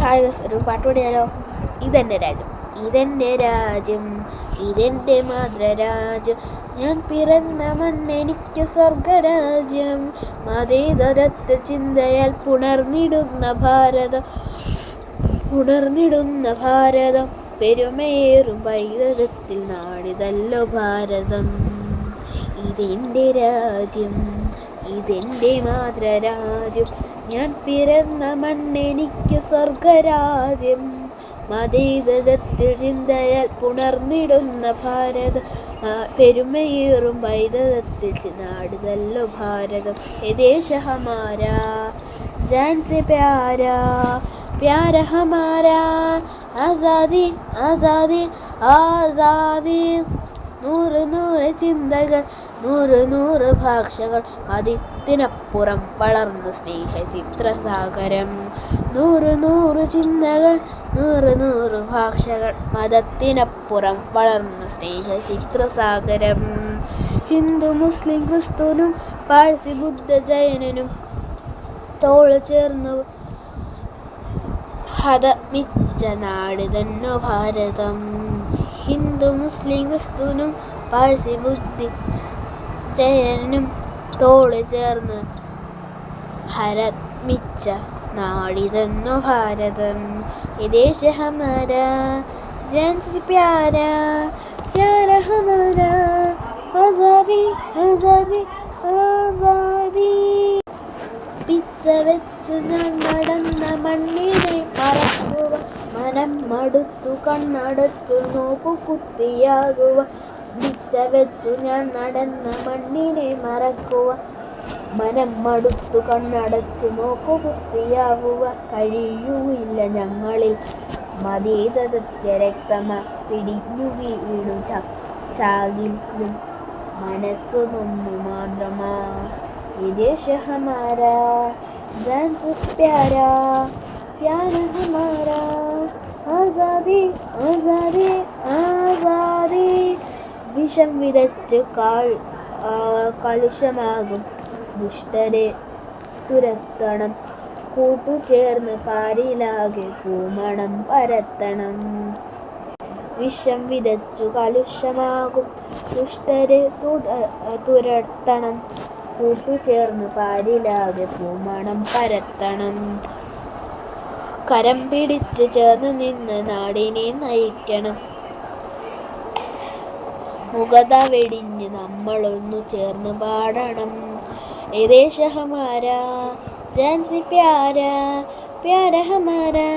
Hi guess, ഒരു പാട്ട് പാടിയാലോ? ഇതെൻ്റെ രാജ്യം, ഇതെൻ്റെ രാജ്യം, ഇതെൻ്റെ മാതൃരാജ്യം, ഞാൻ പിറന്ന മണ്ണെനിക്ക് സ്വർഗരാജ്യം, മതേതരത്വ ചിന്തയാൽ പുണർന്നിടുന്ന ഭാരതം, പെരുമയേറും പൈതൃകത്തിൽ നാടിതല്ലോ ഭാരതം. ഇതെൻ്റെ രാജ്യം, ഇതെൻ്റെ മാതൃരാജ്യം, ഞാൻ പിറന്ന മണ്ണെനിക്ക് സ്വർഗരാജ്യം, മതേതരത്വ ചിന്തയാൽ പുണർന്നിടുന്ന ഭാരതം, പെരുമയേറും പൈതൃകത്തിൽ നാടിതല്ലോ ഭാരതം. ये देश हमारा जान से प्यारा, प्यार हमारा, आज़ादी आज़ादी आज़ादी. നൂറ് നൂറ് ചിന്തകൾ, നൂറ് നൂറ് ഭാഷകൾ, മതത്തിനപ്പുറം വളർന്ന സ്നേഹചിത്രസാഗരം. നൂറ് നൂറ് ചിന്തകൾ, നൂറ് നൂറ് ഭാഷകൾ, മതത്തിനപ്പുറം വളർന്ന സ്നേഹചിത്രസാഗരം. ഹിന്ദു മുസ്ലിം ക്രിസ്തുനും പാഴ്സി ബുദ്ധ ജൈനനും തോളു ചേർന്നു ഹതമിച്ച നാട് തന്നെ ഭാരതം. ഹിന്ദു മുസ്ലിം ക്രിസ്തുനും പാഴ്സി ബുദ്ധി ജൈനനും തോളു ചേർന്ന് ഹരമിച്ച നാടിതന്നു ഭാരതം. ये देश हमारा जान से प्यारा, प्यार हमारा, आज़ादी आज़ादी आज़ादी. പിച്ച വെച്ചു ഞാൻ നടന്ന മണ്ണിനെ മറക്കുക, മനം മടുത്തു കണ്ണടച്ചു നോക്കു കുത്തിയാകുക. പിച്ച വെച്ചു ഞാൻ നടന്ന മണ്ണിനെ മറക്കുക, മനം മടുത്തു കണ്ണടച്ചു നോക്കു കുത്തിയാവുക. കഴിയുകയില്ല ഞങ്ങളിൽ മതേതരത്വ രക്തമാ പിടിഞ്ഞു വീണു ചാകിലും മനസ്സു നൊന്നു മാത്രമാ. ये देश हमारा जान से प्यारा, प्यार हमारा, आज़ादी आज़ादी आज़ादी. വിഷം വിതച്ച് കലുഷമാകും ദുഷ്ടരെ തുരത്തണം, കൂട്ടുചേർന്ന് പാരിലാകെ പൂമണം പരത്തണം. വിഷം വിതച്ചു കലുഷമാകും ദുഷ്ടരെ തുരത്തണം, കൂട്ടുചേർന്ന് പാരിലാകെ പൂമണം പരത്തണം. കരം പിടിച്ച് ചേർന്ന് നിന്ന് നാടിനെ നയിക്കണം, മുഖത വെടിഞ്ഞ് നമ്മളൊന്നു ചേർന്ന് പാടണം. ये देश हमारा जान से प्यारा, प्यार हमारा.